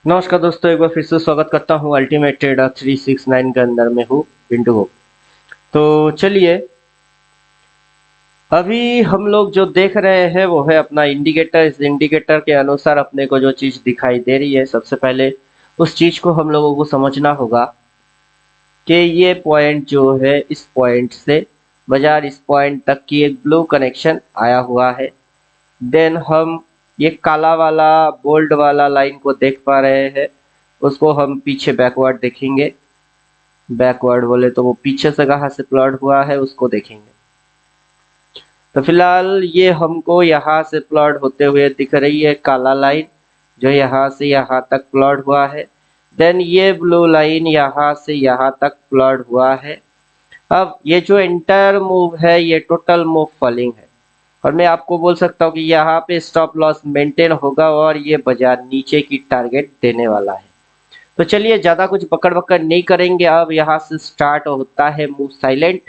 नमस्कार दोस्तों, एक बार फिर से स्वागत करता हूँ अल्टीमेट ट्रेडर 369 के अंदर में हूँ पिंटू को। तो चलिए, अभी हम लोग जो देख रहे हैं वो है अपना इंडिकेटर। इस इंडिकेटर के अनुसार अपने को जो चीज़ दिखाई दे रही है, सबसे पहले उस चीज़ को हम लोगों को समझना होगा कि ये पॉइंट जो है, इस पॉइंट से बाजार इस पॉइंट तक की एक ब्लू कनेक्शन आया हुआ है। देन हम ये काला वाला बोल्ड वाला लाइन को देख पा रहे हैं, उसको हम पीछे बैकवर्ड देखेंगे। बैकवर्ड बोले तो वो पीछे से कहाँ से प्लॉट हुआ है उसको देखेंगे। तो फिलहाल ये हमको यहाँ से प्लॉट होते हुए दिख रही है काला लाइन, जो यहाँ से यहाँ तक प्लॉट हुआ है। देन ये ब्लू लाइन यहाँ से यहाँ तक प्लॉट हुआ है। अब ये जो इंटर मूव है ये टोटल मूव फॉलिंग है, और मैं आपको बोल सकता हूँ कि यहाँ पे स्टॉप लॉस मेंटेन होगा और ये बाजार नीचे की टारगेट देने वाला है। तो चलिए, ज्यादा कुछ पकड़ पकड़ नहीं करेंगे। अब यहाँ से स्टार्ट होता है मूव साइलेंट,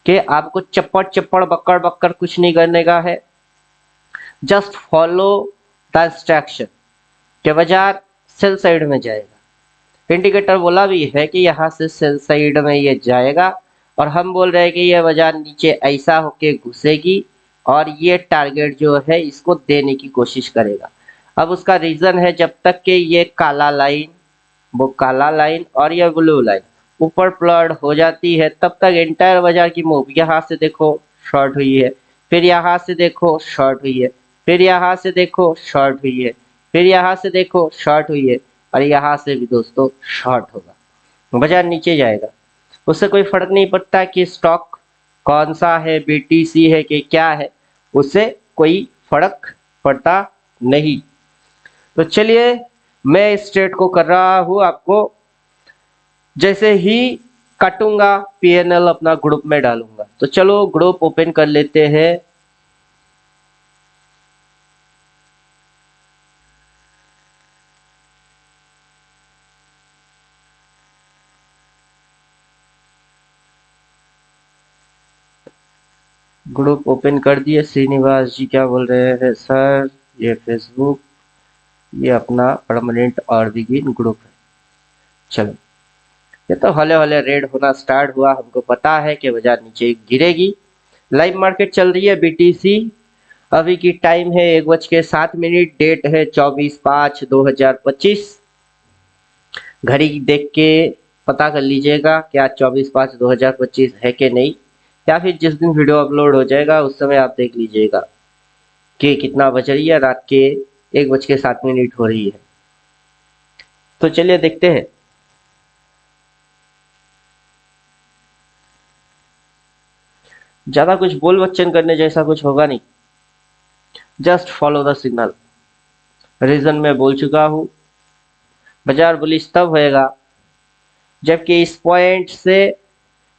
कि आपको चप्पड़ चप्पड़ बक्कड़ बक्कड़ कुछ नहीं करने का है। जस्ट फॉलो द इंस्ट्रक्शन के बाजार सेल साइड में जाएगा। इंडिकेटर बोला भी है कि यहाँ से सेल साइड में ये जाएगा, और हम बोल रहे हैं कि ये बाजार नीचे ऐसा होके घुसेगी और ये टारगेट जो है इसको देने की कोशिश करेगा। अब उसका रीजन है, जब तक कि ये काला लाइन, वो काला लाइन और ये ब्लू लाइन ऊपर प्लॉट हो जाती है, तब तक एंटायर बाजार की मूव यहाँ से देखो शॉर्ट हुई है, फिर यहाँ से देखो शॉर्ट हुई है, फिर यहाँ से देखो शॉर्ट हुई है, फिर यहाँ से देखो शॉर्ट हुई है, और यहाँ से भी दोस्तों शॉर्ट होगा। बाजार नीचे जाएगा, उससे कोई फर्क नहीं पड़ता कि स्टॉक कौन सा है, बीटीसी है कि क्या है, उससे कोई फर्क पड़ता नहीं। तो चलिए, मैं इस ट्रेड को कर रहा हूँ। आपको जैसे ही काटूंगा पीएनएल अपना ग्रुप में डालूंगा। तो चलो ग्रुप ओपन कर लेते हैं। ग्रुप ओपन कर दिए। श्रीनिवास जी क्या बोल रहे हैं? सर ये फेसबुक, ये अपना परमानेंट और बिगिन ग्रुप है। चलो, ये तो हौले हौले रेड होना स्टार्ट हुआ। हमको पता है कि बाजार नीचे गिरेगी। लाइव मार्केट चल रही है बीटीसी। अभी की टाइम है 1:07। डेट है 24/5/2025। घड़ी देख के पता कर लीजिएगा क्या 24/5/2025 है कि नहीं, या फिर जिस दिन वीडियो अपलोड हो जाएगा उस समय आप देख लीजिएगा कि कितना बज रही है। रात के 1:07 हो रही है। तो चलिए देखते हैं। ज्यादा कुछ बोल बच्चन करने जैसा कुछ होगा नहीं, just follow the signal. Reason में बोल चुका हूँ, बाजार बुलिश तब होएगा जबकि इस पॉइंट से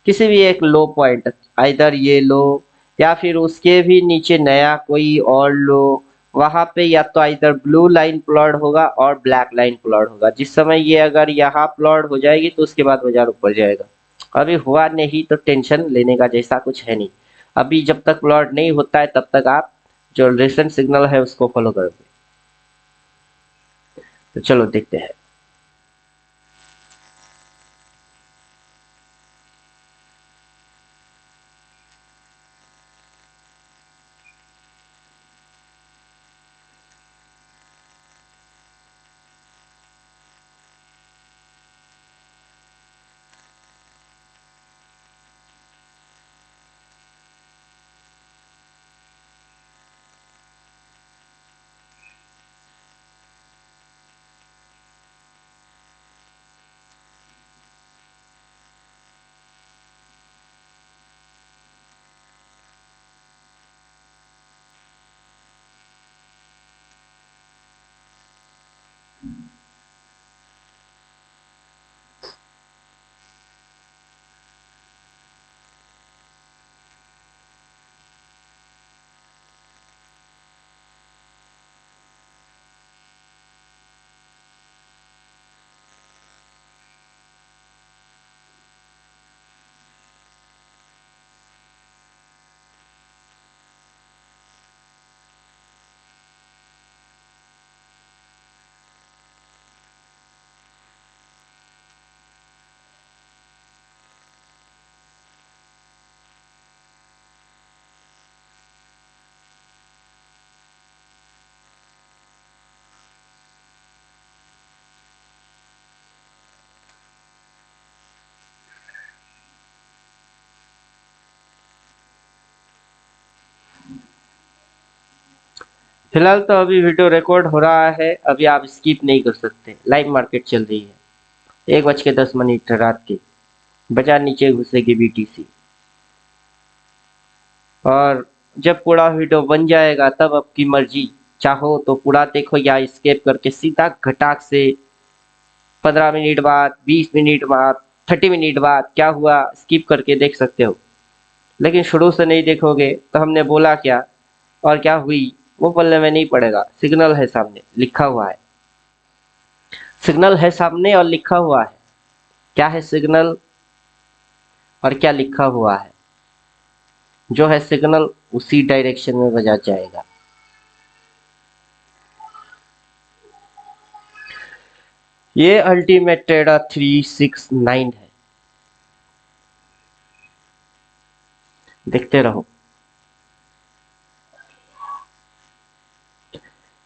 किसी भी एक लो पॉइंट, आइदर ये लो या फिर उसके भी नीचे नया कोई और लो, वहां पे या तो आइदर ब्लू लाइन प्लॉट होगा और ब्लैक लाइन प्लॉट होगा। जिस समय ये अगर यहाँ प्लॉट हो जाएगी तो उसके बाद बाजार ऊपर जाएगा। अभी हुआ नहीं तो टेंशन लेने का जैसा कुछ है नहीं। अभी जब तक प्लॉट नहीं होता है तब तक आप जो रिसेंट सिग्नल है उसको फॉलो करोगे। तो चलो देखते हैं। फिलहाल तो अभी वीडियो रिकॉर्ड हो रहा है, अभी आप स्किप नहीं कर सकते। लाइव मार्केट चल रही है, 1:10 रात के। बाजार नीचे घुसेगी BTC, और जब पूरा वीडियो बन जाएगा तब आपकी मर्जी, चाहो तो पूरा देखो या स्केप करके सीधा घटाक से 15 मिनट बाद, 20 मिनट बाद, 30 मिनट बाद क्या हुआ स्किप करके देख सकते हो। लेकिन शुरू से नहीं देखोगे तो हमने बोला क्या और क्या हुई वो पल्ले में नहीं पड़ेगा। सिग्नल है सामने, लिखा हुआ है। सिग्नल है सामने और लिखा हुआ है। क्या है सिग्नल और क्या लिखा हुआ है? जो है सिग्नल उसी डायरेक्शन में बजा जाएगा। ये अल्टीमेट ट्रेडर 369 है, देखते रहो।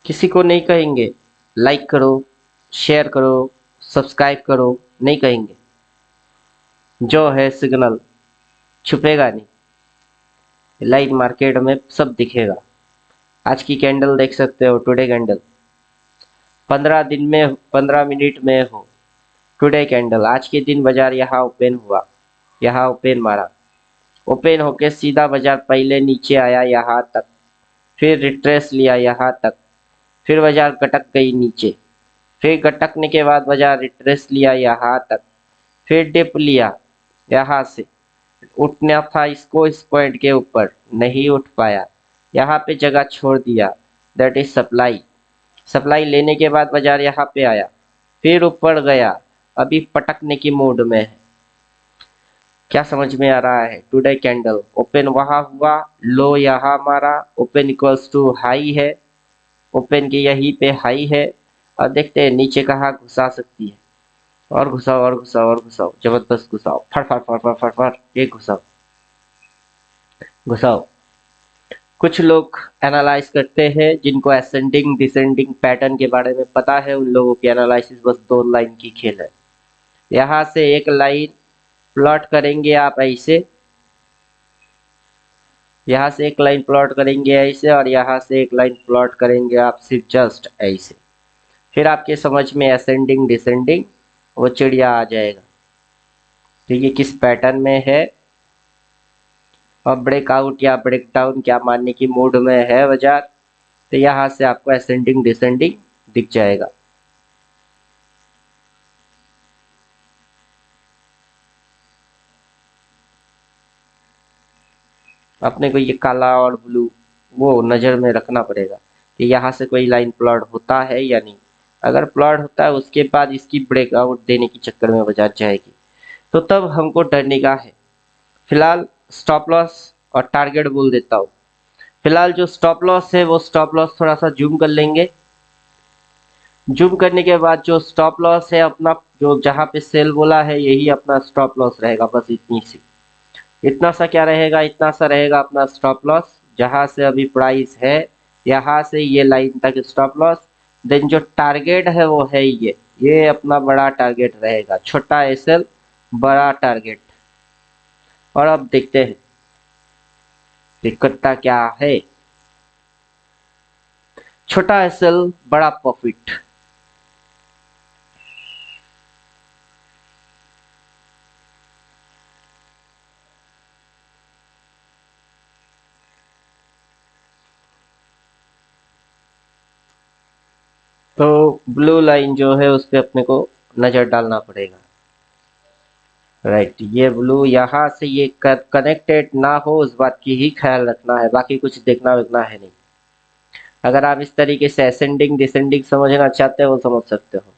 किसी को नहीं कहेंगे लाइक करो, शेयर करो, सब्सक्राइब करो, नहीं कहेंगे। जो है सिग्नल छुपेगा नहीं, लाइव मार्केट में सब दिखेगा। आज की कैंडल देख सकते हो, टुडे कैंडल 15 मिनट में हो। टुडे कैंडल आज के दिन बाजार यहाँ ओपन हुआ, यहाँ ओपन मारा, ओपन होके सीधा बाजार पहले नीचे आया यहाँ तक, फिर रिट्रेस लिया यहाँ तक, फिर बाजार कटक गई नीचे, फिर कटकने के बाद बाजार रिट्रेस लिया यहाँ तक, फिर डिप लिया यहाँ से। उठना था इसको इस पॉइंट के ऊपर, नहीं उठ पाया, यहाँ पे जगह छोड़ दिया, दैट इज सप्लाई। सप्लाई लेने के बाद बाजार यहाँ पे आया, फिर ऊपर गया, अभी पटकने की मूड में है। क्या समझ में आ रहा है? टुडे कैंडल ओपन वहां हुआ, लो यहाँ मारा, ओपन इक्वल्स टू हाई है, ओपन के यहीं पे हाई है, और देखते हैं नीचे कहाँ घुसा सकती है। और घुसाओ और घुसाओ और घुसाओ, जबरदस्त घुसाओ, फट फट फट फट फट फट, ये घुसाओ घुसाओ। कुछ लोग एनालाइज करते हैं जिनको असेंडिंग डिसेंडिंग पैटर्न के बारे में पता है, उन लोगों की एनालिसिस बस 2 लाइन की खेल है। यहाँ से एक लाइन प्लॉट करेंगे आप ऐसे, यहाँ से एक लाइन प्लॉट करेंगे ऐसे, और यहाँ से एक लाइन प्लॉट करेंगे आप सिर्फ जस्ट ऐसे। फिर आपके समझ में असेंडिंग डिसेंडिंग वो चिड़िया आ जाएगा, ठीक है, किस पैटर्न में है और ब्रेकआउट या ब्रेकडाउन क्या मानने की मूड में है बाजार। तो यहाँ से आपको असेंडिंग डिसेंडिंग दिख जाएगा। अपने को ये काला और ब्लू वो नज़र में रखना पड़ेगा कि यहाँ से कोई लाइन प्लॉट होता है या नहीं। अगर प्लॉट होता है उसके बाद इसकी ब्रेकआउट देने के चक्कर में बाजार जाएगी, तो तब हमको डरने का है। फिलहाल स्टॉप लॉस और टारगेट बोल देता हूँ। फिलहाल जो स्टॉप लॉस है वो स्टॉप लॉस थोड़ा सा जूम कर लेंगे। जूम करने के बाद जो स्टॉप लॉस है अपना, जो जहाँ पे सेल बोला है यही अपना स्टॉप लॉस रहेगा, बस इतनी सी। इतना सा क्या रहेगा, इतना सा रहेगा अपना स्टॉप लॉस। जहां से अभी प्राइस है यहाँ से ये लाइन तक स्टॉप लॉस। देन जो टारगेट है वो है ये अपना बड़ा टारगेट रहेगा, छोटा एसएल बड़ा टारगेट। और अब देखते हैं दिक्कत क्या है। छोटा एसएल बड़ा प्रॉफिट, तो ब्लू लाइन जो है उस पर अपने को नजर डालना पड़ेगा। राइट, ये ब्लू यहाँ से ये कनेक्टेड ना हो उस बात की ही ख्याल रखना है, बाकी कुछ देखना वेखना है नहीं। अगर आप इस तरीके से असेंडिंग डिसेंडिंग समझना चाहते हो समझ सकते हो।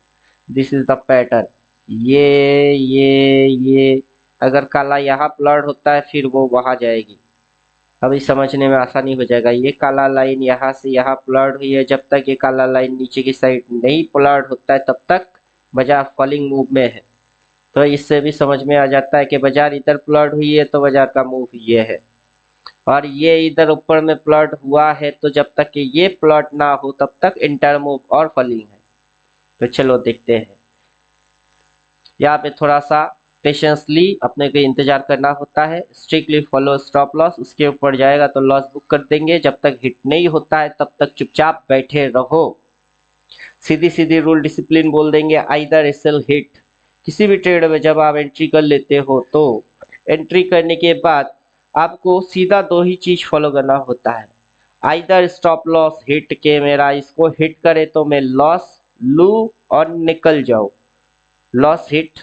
This is the pattern. ये अगर काला यहाँ प्लॉट होता है फिर वो वहां जाएगी, अभी समझने में आसानी हो जाएगा। ये काला लाइन यहाँ से यहाँ प्लॉट हुई है, जब तक ये काला लाइन नीचे की साइड नहीं प्लॉट होता है तब तक बाजार फॉलिंग मूव में है। तो इससे भी समझ में आ जाता है कि बाजार इधर प्लॉट हुई है तो बाजार का मूव ये है, और ये इधर ऊपर में प्लॉट हुआ है, तो जब तक कि ये प्लॉट ना हो तब तक इंटर मूव और फॉलिंग है। तो चलो देखते हैं। यहाँ पे थोड़ा सा पेशेंसली अपने को इंतजार करना होता है। स्ट्रिक्टली फॉलो स्टॉप लॉस, उसके ऊपर जाएगा तो लॉस बुक कर देंगे। जब तक हिट नहीं होता है तब तक चुपचाप बैठे रहो। सीधी सीधी रूल डिसिप्लिन बोल देंगे, आइदर सेल हिट। किसी भी ट्रेड में जब आप एंट्री कर लेते हो तो एंट्री करने के बाद आपको सीधा दो ही चीज फॉलो करना होता है। आइदर स्टॉप लॉस हिट के मेरा इसको हिट करे तो मैं लॉस लू और निकल जाऊं, लॉस हिट।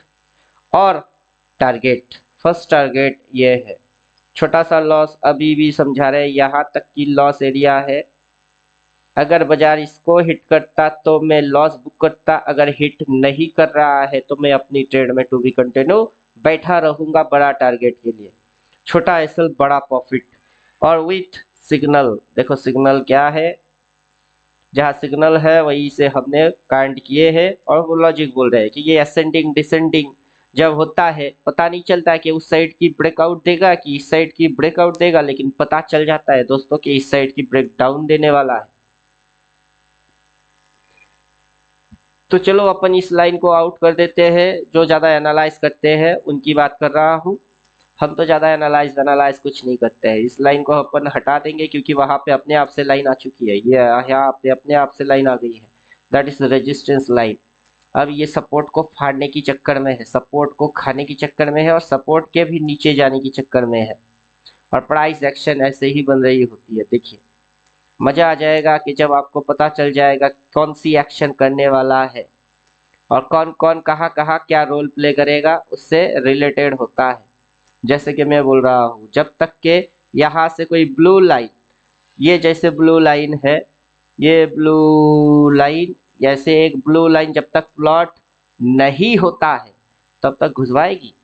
और टारगेट, फर्स्ट टारगेट ये है। छोटा सा लॉस अभी भी समझा रहे, यहाँ तक की लॉस एरिया है। अगर बाजार इसको हिट करता तो मैं लॉस बुक करता, अगर हिट नहीं कर रहा है तो मैं अपनी ट्रेड में टू बी कंटिन्यू बैठा रहूंगा बड़ा टारगेट के लिए। छोटा एसएल बड़ा प्रॉफिट। और विथ सिग्नल, देखो सिग्नल क्या है, जहाँ सिग्नल है वहीं से हमने काउंट किए हैं। और वो लॉजिक बोल रहे हैं कि ये असेंडिंग डिसेंडिंग जब होता है पता नहीं चलता कि उस साइड की ब्रेकआउट देगा कि इस साइड की ब्रेकआउट देगा, लेकिन पता चल जाता है दोस्तों कि इस साइड की ब्रेकडाउन देने वाला है। तो चलो अपन इस लाइन को आउट कर देते हैं। जो ज्यादा एनालाइज करते हैं उनकी बात कर रहा हूँ, हम तो ज्यादा एनालाइज कुछ नहीं करते हैं। इस लाइन को अपन हटा देंगे क्योंकि वहां पे अपने आप से लाइन आ चुकी है, ये यहाँ पे अपने आप से लाइन आ गई है, दैट इज रेजिस्टेंस लाइन। अब ये सपोर्ट को फाड़ने की चक्कर में है, सपोर्ट को खाने की चक्कर में है, और सपोर्ट के भी नीचे जाने की चक्कर में है। और प्राइस एक्शन ऐसे ही बन रही होती है। देखिए मजा आ जाएगा कि जब आपको पता चल जाएगा कौन सी एक्शन करने वाला है और कौन कौन कहाँ कहाँ क्या रोल प्ले करेगा, उससे रिलेटेड होता है। जैसे कि मैं बोल रहा हूँ, जब तक के यहाँ से कोई ब्लू लाइन, ये जैसे ब्लू लाइन है, ये ब्लू लाइन, जैसे एक ब्लू लाइन जब तक प्लॉट नहीं होता है तब तक घुसवाएगी।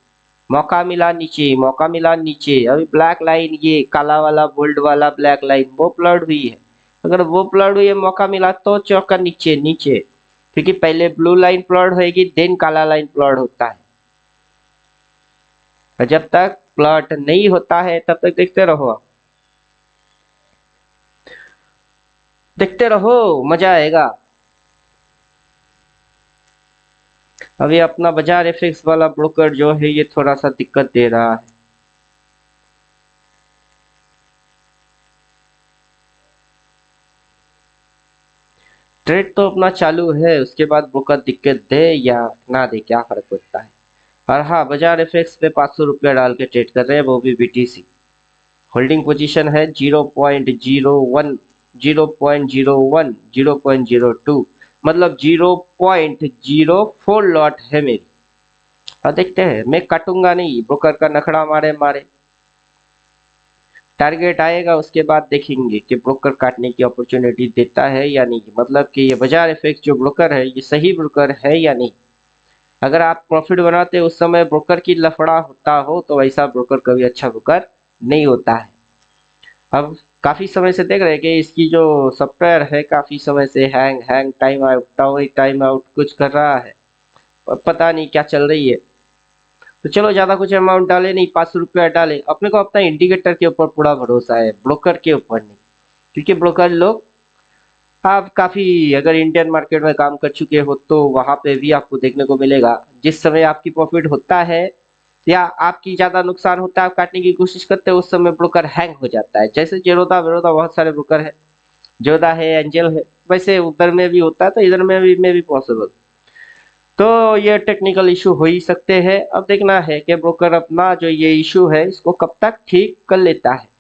मौका मिला नीचे, मौका मिला नीचे, अभी ब्लैक लाइन, ये काला वाला बोल्ड वाला ब्लैक लाइन वो प्लॉट हुई है। अगर वो प्लॉट हुई है, मौका मिला तो चौका नीचे नीचे, क्योंकि पहले ब्लू लाइन प्लॉट होएगी देन काला लाइन प्लॉट होता है। और जब तक प्लॉट नहीं होता है तब तक देखते रहो, देखते रहो, मजा आएगा। अभी अपना बाजार एफएक्स वाला ब्रोकर जो है ये थोड़ा सा दिक्कत दे रहा है। ट्रेड तो अपना चालू है, उसके बाद ब्रोकर दिक्कत दे या ना दे क्या फर्क पड़ता है। और हाँ, बाजार एफएक्स पे 500 रुपया डाल के ट्रेड कर रहे हैं, वो भी बीटीसी। होल्डिंग पोजीशन है 0.01, 0.01, 0.02, मतलब 0.04 लॉट है मेरी। और देखते हैं, मैं काटूंगा नहीं, ब्रोकर का नखड़ा मारे मारे। टारगेट आएगा उसके बाद देखेंगे कि ब्रोकर काटने की अपॉर्चुनिटी देता है या नहीं, मतलब कि ये बाजार इफेक्ट जो ब्रोकर है ये सही ब्रोकर है या नहीं। अगर आप प्रॉफिट बनाते उस समय ब्रोकर की लफड़ा होता हो तो वैसा ब्रोकर कभी अच्छा ब्रोकर नहीं होता है। अब काफी समय से देख रहे हैं कि इसकी जो सॉफ्टवेयर है काफी समय से हैंग हैंग टाइम आउट कुछ कर रहा है, पता नहीं क्या चल रही है। तो चलो ज्यादा कुछ अमाउंट डाले नहीं, 500 रुपया डाले। अपने को अपना इंडिकेटर के ऊपर पूरा भरोसा है, ब्रोकर के ऊपर नहीं। क्योंकि ब्रोकर लोग, आप काफी अगर इंडियन मार्केट में काम कर चुके हो तो वहां पे भी आपको देखने को मिलेगा, जिस समय आपकी प्रॉफिट होता है या आपकी ज्यादा नुकसान होता है, आप काटने की कोशिश करते हो, उस समय ब्रोकर हैंग हो जाता है। जैसे जेरोदा वेरोदा बहुत सारे ब्रोकर है, जोधा है, एंजल है, वैसे उधर में भी होता है तो इधर में भी पॉसिबल। तो ये टेक्निकल इशू हो ही सकते हैं। अब देखना है कि ब्रोकर अपना जो ये इशू है इसको कब तक ठीक कर लेता है।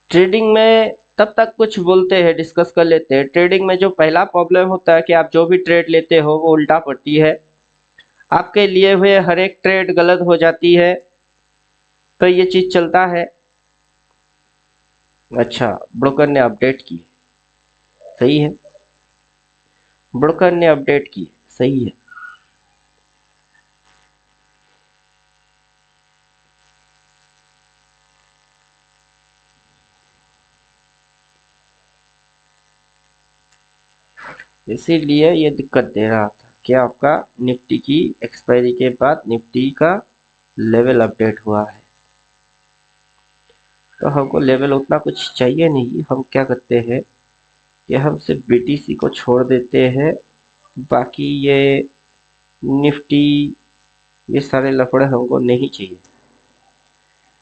ट्रेडिंग में तब तक कुछ बोलते हैं, डिस्कस कर लेते हैं। ट्रेडिंग में जो पहला प्रॉब्लम होता है कि आप जो भी ट्रेड लेते हो वो उल्टा पड़ती है, आपके लिए हुए हर एक ट्रेड गलत हो जाती है। तो ये चीज चलता है। अच्छा, ब्रोकर ने अपडेट की, सही है। ब्रोकर ने अपडेट की, सही है। इसीलिए ये दिक्कत दे रहा था कि आपका निफ्टी की एक्सपायरी के बाद निफ्टी का लेवल अपडेट हुआ है। तो हमको लेवल उतना कुछ चाहिए नहीं, हम क्या करते हैं कि हम सिर्फ बीटीसी को छोड़ देते हैं। बाकी ये निफ्टी, ये सारे लफड़े हमको नहीं चाहिए।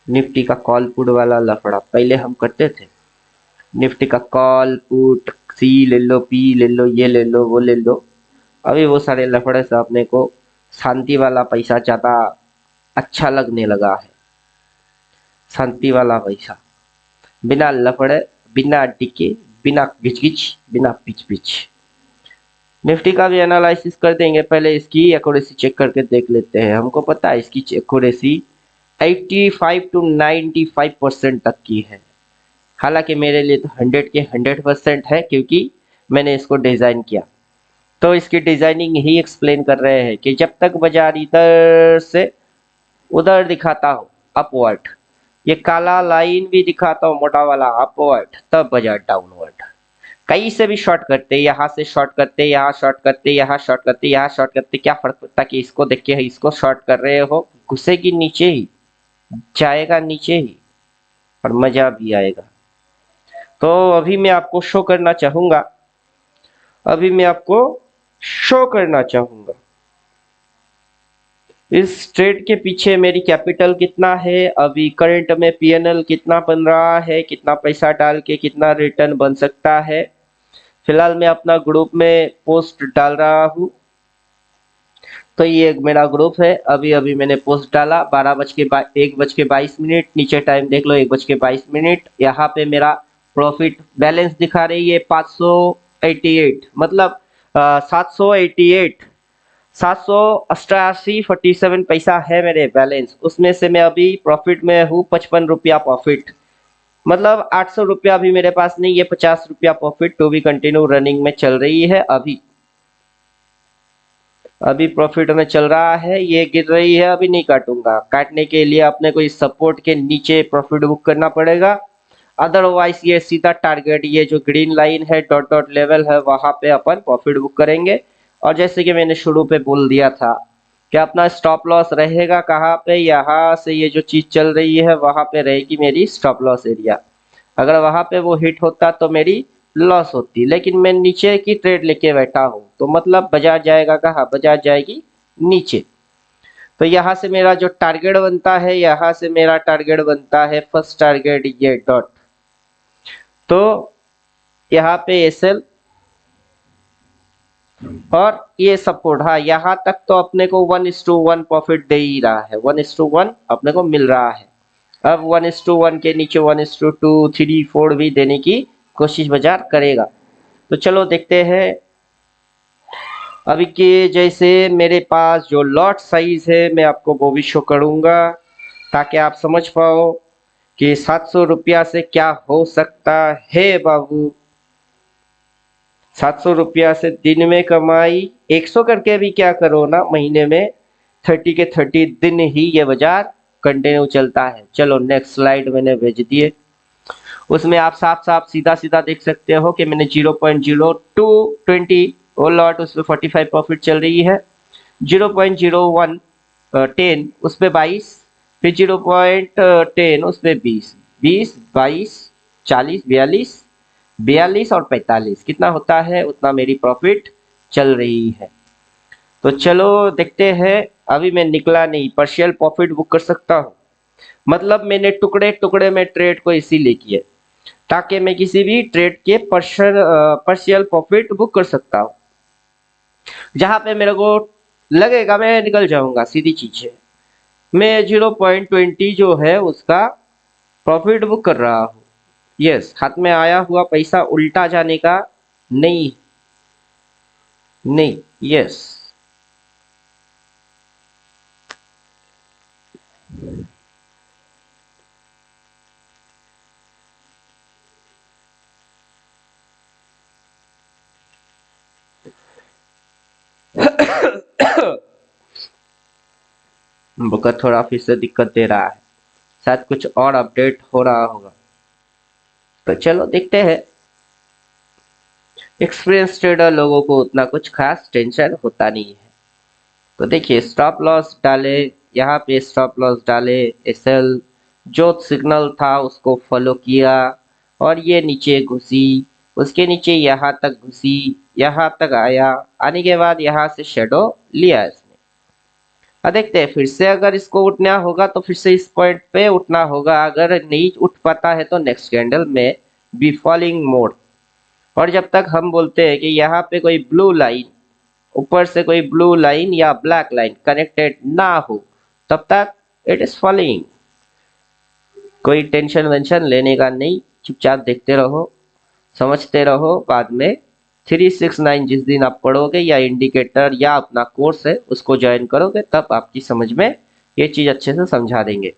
निफ्टी का कॉल पुट वाला लफड़ा पहले हम करते थे। निफ्टी का कॉल पुट, सी ले लो, पी ले लो, ये ले लो, वो ले लो। अभी वो सारे लफड़े से अपने को शांति वाला पैसा ज्यादा अच्छा लगने लगा है। शांति वाला पैसा, बिना लफड़े, बिना डिके, बिना घिच, बिना पिच पिच। निफ्टी का भी एनालिसिस कर देंगे, पहले इसकी एक्यूरेसी चेक करके देख लेते हैं। हमको पता है इसकी एक्यूरेसी 85 टू 95% तक की है। हालांकि मेरे लिए तो 100 के 100% है, क्योंकि मैंने इसको डिजाइन किया। तो इसकी डिजाइनिंग ही एक्सप्लेन कर रहे हैं कि जब तक बाजार इधर से उधर दिखाता हो अपवर्ड, ये काला लाइन भी दिखाता हो मोटा वाला अपवर्ड, तब बाजार डाउनवर्ड। कहीं से भी शॉर्ट करते, यहाँ से शॉर्ट करते, यहाँ शॉर्ट करते, यहाँ शॉर्ट करते, यहाँ शॉर्ट करते, क्या फर्क पड़ता कि इसको देख के इसको शॉर्ट कर रहे हो, घुसेगी नीचे ही, जाएगा नीचे ही, और मजा भी आएगा। तो अभी मैं आपको शो करना चाहूंगा, अभी मैं आपको शो करना चाहूंगा इस ट्रेड के पीछे मेरी कैपिटल कितना है, अभी करंट में पीएनएल कितना बन रहा है, कितना पैसा डाल के कितना रिटर्न बन सकता है। फिलहाल मैं अपना ग्रुप में पोस्ट डाल रहा हूँ। तो ये एक मेरा ग्रुप है, अभी अभी मैंने पोस्ट डाला 1:22, नीचे टाइम देख लो 1:22। यहाँ पे मेरा प्रॉफिट बैलेंस दिखा रही है 588, मतलब 788, 788 पैसा है मेरे बैलेंस। उसमें से मैं अभी प्रॉफिट में हूँ 55 रुपया प्रॉफिट, मतलब 800 रुपया भी मेरे पास नहीं है, 50 रुपया profit to be continue running में चल रही है। अभी अभी प्रॉफिट में चल रहा है, ये गिर रही है, अभी नहीं काटूंगा। काटने के लिए अपने को इस सपोर्ट के नीचे प्रॉफिट बुक करना पड़ेगा, अदरवाइज ये सीधा टारगेट, ये जो ग्रीन लाइन है, डॉट डॉट लेवल है, वहां पे अपन प्रॉफिट बुक करेंगे। और जैसे कि मैंने शुरू पे बोल दिया था कि अपना स्टॉप लॉस रहेगा कहाँ पे, यहाँ से ये जो चीज चल रही है वहां पे रहेगी मेरी स्टॉप लॉस एरिया। अगर वहां पे वो हिट होता तो मेरी लॉस होती, लेकिन मैं नीचे की ट्रेड लेके बैठा हूँ, तो मतलब बाजार जाएगा कहाँ, बाजार जाएगी नीचे। तो यहाँ से मेरा जो टारगेट बनता है, यहाँ से मेरा टारगेट बनता है फर्स्ट टारगेट ये डॉट। तो यहाँ पे एसएल और ये सपोर्ट, हाँ यहाँ तक तो अपने को 1:1 प्रॉफिट दे ही रहा है, 1:1 अपने को मिल रहा है। अब 1:1 के नीचे 1:2, 3, 4 भी देने की कोशिश बाजार करेगा। तो चलो देखते हैं। अभी के जैसे मेरे पास जो लॉट साइज है मैं आपको वो भी शो करूंगा, ताकि आप समझ पाओ कि 700 रुपया से क्या हो सकता है बाबू। 700 रुपया से दिन में कमाई 100 करके भी क्या करो ना, महीने में 30 के 30 दिन ही ये बाजार कंटिन्यू चलता है। चलो नेक्स्ट स्लाइड मैंने भेज दिए, उसमें आप साफ साफ सीधा सीधा देख सकते हो कि मैंने 0.0220 वो लॉट, उसमें 45 प्रॉफिट चल रही है। 0.01 10 उस पे 22, फिर 0.10 उस पे 20, 20, 22, 40, 42, 42 और 45, कितना होता है उतना मेरी प्रॉफिट चल रही है। तो चलो देखते हैं। अभी मैं निकला नहीं, पार्शियल प्रॉफिट बुक कर सकता हूँ, मतलब मैंने टुकड़े टुकड़े में ट्रेड को इसीलिए किए ताकि मैं किसी भी ट्रेड के पार्शियल प्रॉफिट बुक कर सकता हूँ। जहां पे मेरे को लगेगा मैं निकल जाऊंगा, सीधी चीज है। मैं 0.20 जो है उसका प्रॉफिट बुक कर रहा हूँ। यस, हाथ में आया हुआ पैसा उल्टा जाने का नहीं, नहीं, यस। बुकर थोड़ा फिर से दिक्कत दे रहा है, शायद कुछ और अपडेट हो रहा होगा। तो चलो देखते हैं। एक्सपीरियंस ट्रेडर लोगों को उतना कुछ खास टेंशन होता नहीं है। तो देखिए स्टॉप लॉस डाले, यहाँ पे स्टॉप लॉस डाले, एसएल जो सिग्नल था उसको फॉलो किया और ये नीचे घुसी, उसके नीचे यहाँ तक घुसी, यहाँ तक आया, आने के बाद यहाँ से शेडो लिया इसने। अब देखते हैं फिर से, अगर इसको उठना होगा तो फिर से इस पॉइंट पे उठना होगा, अगर नहीं उठ पाता है तो नेक्स्ट कैंडल में बी फॉलिंग मोड। और जब तक हम बोलते हैं कि यहाँ पे कोई ब्लू लाइन, ऊपर से कोई ब्लू लाइन या ब्लैक लाइन कनेक्टेड ना हो, तब तक इट इज फॉलिंग। कोई टेंशन वेंशन लेने का नहीं, चुपचाप देखते रहो, समझते रहो। बाद में 369 जिस दिन आप पढ़ोगे या इंडिकेटर या अपना कोर्स है उसको ज्वाइन करोगे, तब आपकी समझ में ये चीज अच्छे से समझा देंगे।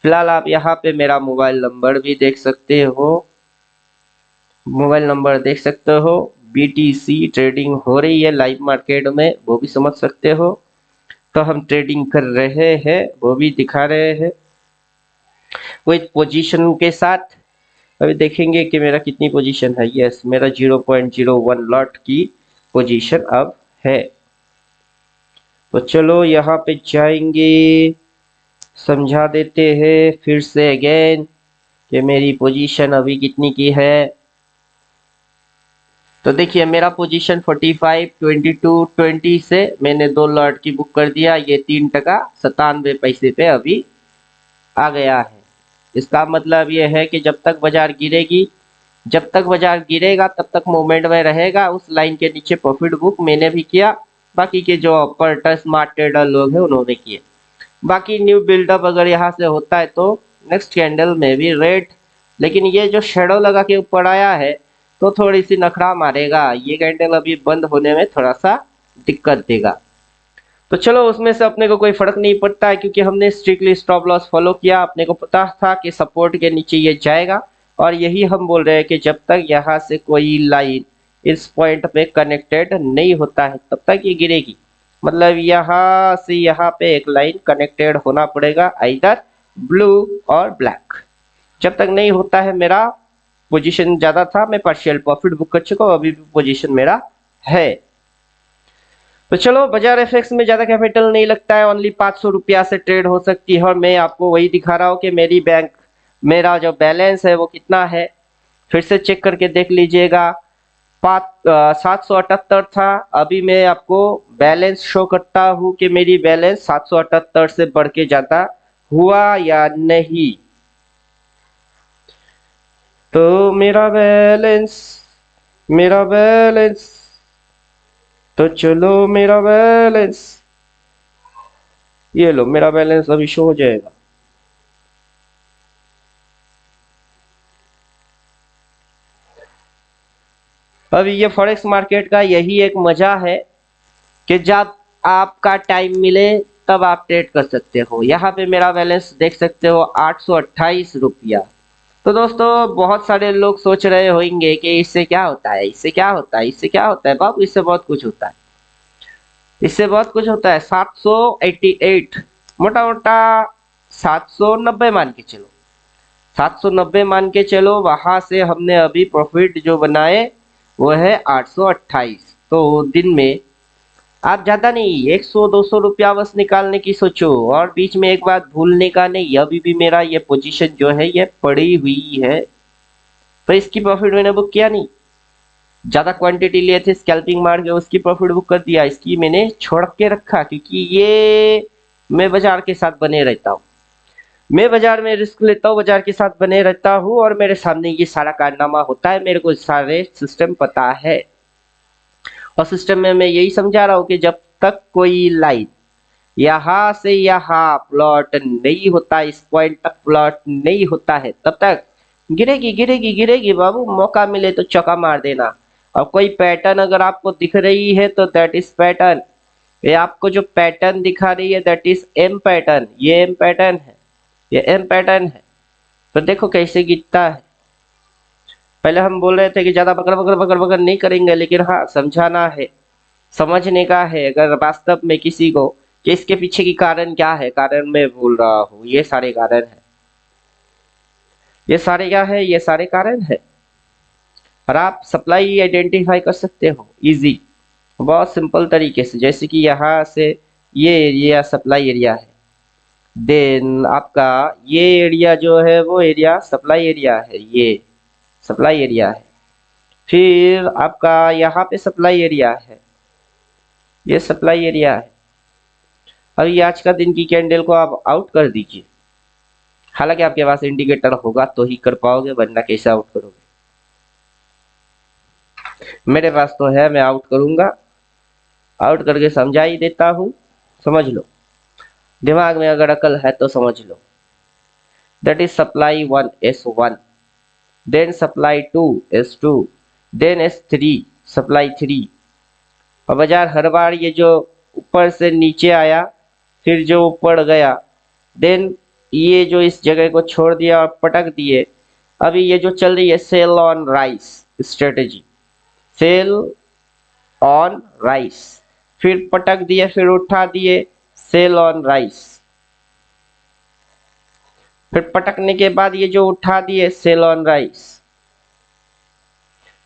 फिलहाल आप यहाँ पे मेरा मोबाइल नंबर भी देख सकते हो, मोबाइल नंबर देख सकते हो। BTC ट्रेडिंग हो रही है लाइव मार्केट में, वो भी समझ सकते हो। तो हम ट्रेडिंग कर रहे हैं वो भी दिखा रहे हैं विद पोजीशन के साथ। अभी देखेंगे कि मेरा कितनी पोजीशन है। यस, मेरा 0.01 लॉट की पोजीशन अब है। तो चलो यहाँ पे जाएंगे, समझा देते हैं फिर से अगेन कि मेरी पोजीशन अभी कितनी की है। तो देखिए मेरा पोजीशन 45, 22, 20 से मैंने 2 लॉट की बुक कर दिया। ये 3.97 पे अभी आ गया है। इसका मतलब ये है कि जब तक बाजार गिरेगी, जब तक बाजार गिरेगा तब तक मूवमेंट में रहेगा। उस लाइन के नीचे प्रॉफिट बुक मैंने भी किया, बाकी के जो अपर स्मार्ट ट्रेडर लोग हैं उन्होंने किए। बाकी न्यू बिल्डअप अगर यहाँ से होता है तो नेक्स्ट कैंडल में भी रेड, लेकिन ये जो शेडो लगा के ऊपर आया है तो थोड़ी सी नखरा मारेगा। ये कैंडल अभी बंद होने में थोड़ा सा दिक्कत देगा। तो चलो उसमें से अपने को कोई फर्क नहीं पड़ता है, क्योंकि हमने स्ट्रिक्टली स्टॉप लॉस फॉलो किया। अपने को पता था कि सपोर्ट के नीचे ये जाएगा, और यही हम बोल रहे हैं कि जब तक यहाँ से कोई लाइन इस पॉइंट पे कनेक्टेड नहीं होता है तब तक ये गिरेगी। मतलब यहाँ से यहाँ पे एक लाइन कनेक्टेड होना पड़ेगा, आइदर ब्लू और ब्लैक। जब तक नहीं होता है, मेरा पोजीशन ज्यादा था, मैं पार्शियल प्रॉफिट बुक कर चुका हूँ, अभी भी पोजीशन मेरा है। तो चलो बाजार एफएक्स में ज्यादा कैपिटल नहीं लगता है, ओनली 500 रुपया से ट्रेड हो सकती है। और मैं आपको वही दिखा रहा हूँ कि मेरी बैंक, मेरा जो बैलेंस है वो कितना है, फिर से चेक करके देख लीजिएगा। 778 था। अभी मैं आपको बैलेंस शो करता हूँ कि मेरी बैलेंस 778 से बढ़ के ज्यादा हुआ या नहीं। तो मेरा बैलेंस तो चलो मेरा बैलेंस, ये लो मेरा बैलेंस अभी शो हो जाएगा। अभी ये फॉरेक्स मार्केट का यही एक मजा है कि जब आपका टाइम मिले तब आप ट्रेड कर सकते हो। यहाँ पे मेरा बैलेंस देख सकते हो 828 रुपया। तो दोस्तों बहुत सारे लोग सोच रहे होंगे कि इससे क्या होता है, इससे क्या होता है, इससे क्या होता है। बाबू इससे बहुत कुछ होता है, इससे बहुत कुछ होता है। 788 मोटा मोटा 790 मान के चलो, 790 मान के चलो। वहां से हमने अभी प्रॉफिट जो बनाए वो है 828। तो दिन में आप ज्यादा नहीं 100-200 रुपया बस निकालने की सोचो। और बीच में एक बात भूलने का नहीं, अभी भी मेरा ये पोजीशन जो है ये पड़ी हुई है, तो इसकी प्रॉफिट मैंने बुक किया नहीं। ज्यादा क्वांटिटी लिए थे, स्कैल्पिंग मार के उसकी प्रॉफिट बुक कर दिया, इसकी मैंने छोड़ के रखा, क्योंकि ये मैं बाजार के साथ बने रहता हूँ, मैं बाजार में रिस्क लेता हूँ, बाजार के साथ बने रहता हूँ, और मेरे सामने ये सारा कारनामा होता है, मेरे को सारे सिस्टम पता है। और सिस्टम में मैं यही समझा रहा हूँ कि जब तक कोई लाइन यहाँ से यहाँ प्लॉट नहीं होता, इस पॉइंट तक प्लॉट नहीं होता है, तब तक गिरेगी गिरेगी गिरेगी बाबू। मौका मिले तो चौका मार देना। और कोई पैटर्न अगर आपको दिख रही है तो दैट इज पैटर्न। ये आपको जो पैटर्न दिखा रही है दैट इज एम पैटर्न, ये एम पैटर्न है, ये एम पैटर्न है। तो देखो कैसे गिरता है। पहले हम बोल रहे थे कि ज्यादा बकर बकर बकर बकर नहीं करेंगे, लेकिन हाँ समझाना है समझने का है अगर वास्तव में किसी को कि इसके पीछे की कारण क्या है। कारण मैं भूल रहा हूँ, ये सारे कारण है, ये सारे क्या है, ये सारे कारण है। और आप सप्लाई आइडेंटिफाई कर सकते हो इजी, बहुत सिंपल तरीके से। जैसे कि यहाँ से ये एरिया सप्लाई एरिया है, देन आपका ये एरिया जो है वो एरिया सप्लाई एरिया है, ये सप्लाई एरिया है। फिर आपका यहाँ पे सप्लाई एरिया है, ये सप्लाई एरिया है। अभी आज का दिन की कैंडल को आप आउट कर दीजिए। हालांकि आपके पास इंडिकेटर होगा तो ही कर पाओगे, वरना कैसे आउट करोगे। मेरे पास तो है, मैं आउट करूंगा, आउट करके समझा ही देता हूँ। समझ लो, दिमाग में अगर अकल है तो समझ लो। That is supply 1 S1, then supply 2 S2, then S3 supply 3। और बाजार हर बार ये जो ऊपर से नीचे आया फिर जो ऊपर गया, देन ये जो इस जगह को छोड़ दिया और पटक दिए। अभी ये जो चल रही है sell on rise strategy, sell on rise, फिर पटक दिए फिर उठा दिए, सेल ऑन राइस, फिर पटकने के बाद ये जो उठा दिए सेल ऑन राइस,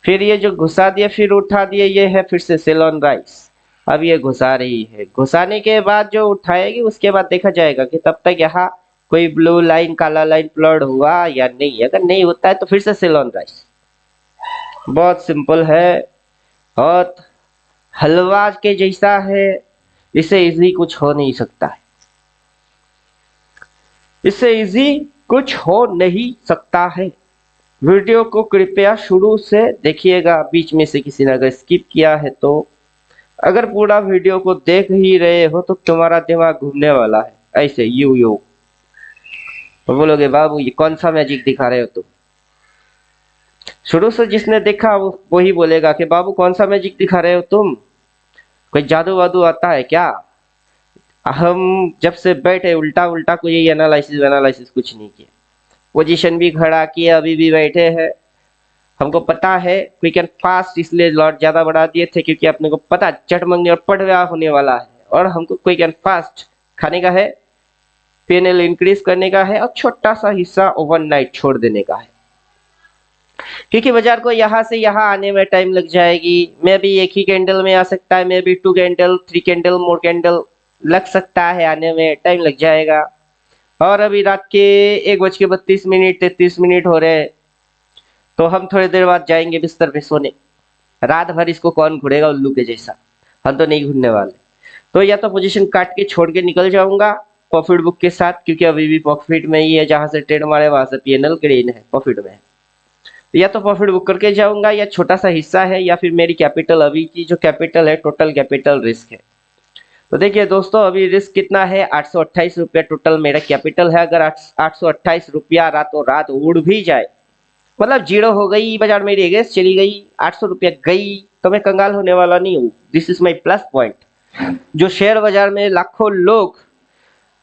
फिर ये जो घुसा दिए फिर उठा दिए, ये है फिर से सेल ऑन राइस। अब ये घुसा रही है, घुसाने के बाद जो उठाएगी उसके बाद देखा जाएगा कि तब तक यहाँ कोई ब्लू लाइन काला लाइन प्लॉट हुआ या नहीं। अगर नहीं होता है तो फिर से सेल ऑन राइस। बहुत सिंपल है और हलवा के जैसा है, इससे इजी कुछ हो नहीं सकता है, इससे इजी कुछ हो नहीं सकता है। वीडियो को कृपया शुरू से देखिएगा, बीच में से किसी ने अगर स्किप किया है तो। अगर पूरा वीडियो को देख ही रहे हो तो तुम्हारा दिमाग घूमने वाला है ऐसे यू यू। तो बोलोगे बाबू ये कौन सा मैजिक दिखा रहे हो तुम। शुरू से जिसने देखा वो ही बोलेगा कि बाबू कौन सा मैजिक दिखा रहे हो तुम, कोई जादू वादू आता है क्या। हम जब से बैठे उल्टा उल्टा कोई एनालिसिस एनालिसिस कुछ नहीं किया, पोजीशन भी खड़ा किए, अभी भी बैठे हैं। हमको पता है क्विक एंड फास्ट इसलिए लॉट ज्यादा बढ़ा दिए थे क्योंकि अपने को पता चट मंगनी और पटव्या होने वाला है और हमको क्विक एंड फास्ट खाने का है, पीएनएल इंक्रीज करने का है और छोटा सा हिस्सा ओवरनाइट छोड़ देने का है। क्योंकि बाजार को यहाँ से यहाँ आने में टाइम लग जाएगी। मे भी एक ही कैंडल में आ सकता है, मे भी 2 कैंडल 3 कैंडल मोर कैंडल लग सकता है, आने में टाइम लग जाएगा। और अभी रात के 1:32 33 हो रहे हैं, तो हम थोड़ी देर बाद जाएंगे बिस्तर पे सोने। रात भर इसको कौन घूरेगा उल्लू के जैसा, हम तो नहीं घूरने वाले। तो या तो पोजीशन काट के छोड़ के निकल जाऊंगा प्रॉफिट बुक के साथ, क्योंकि अभी भी प्रॉफिट में ही है, जहां से ट्रेड मारे वहां से पीएनएल ग्रीन है, प्रॉफिट में है। या तो प्रॉफिट बुक करके जाऊंगा या छोटा सा हिस्सा है, या फिर मेरी कैपिटल अभी की जो कैपिटल है टोटल कैपिटल रिस्क है। तो देखिए दोस्तों अभी रिस्क कितना है, 828 रुपया टोटल मेरा कैपिटल है। अगर 828 रुपया रातों रात उड़ भी जाए, मतलब जीरो हो गई, बाजार मेरी एगेंस्ट चली गई, 800 रुपया गई, तो मैं कंगाल होने वाला नहीं हूँ। This is my plus point. जो शेयर बाजार में लाखों लोग,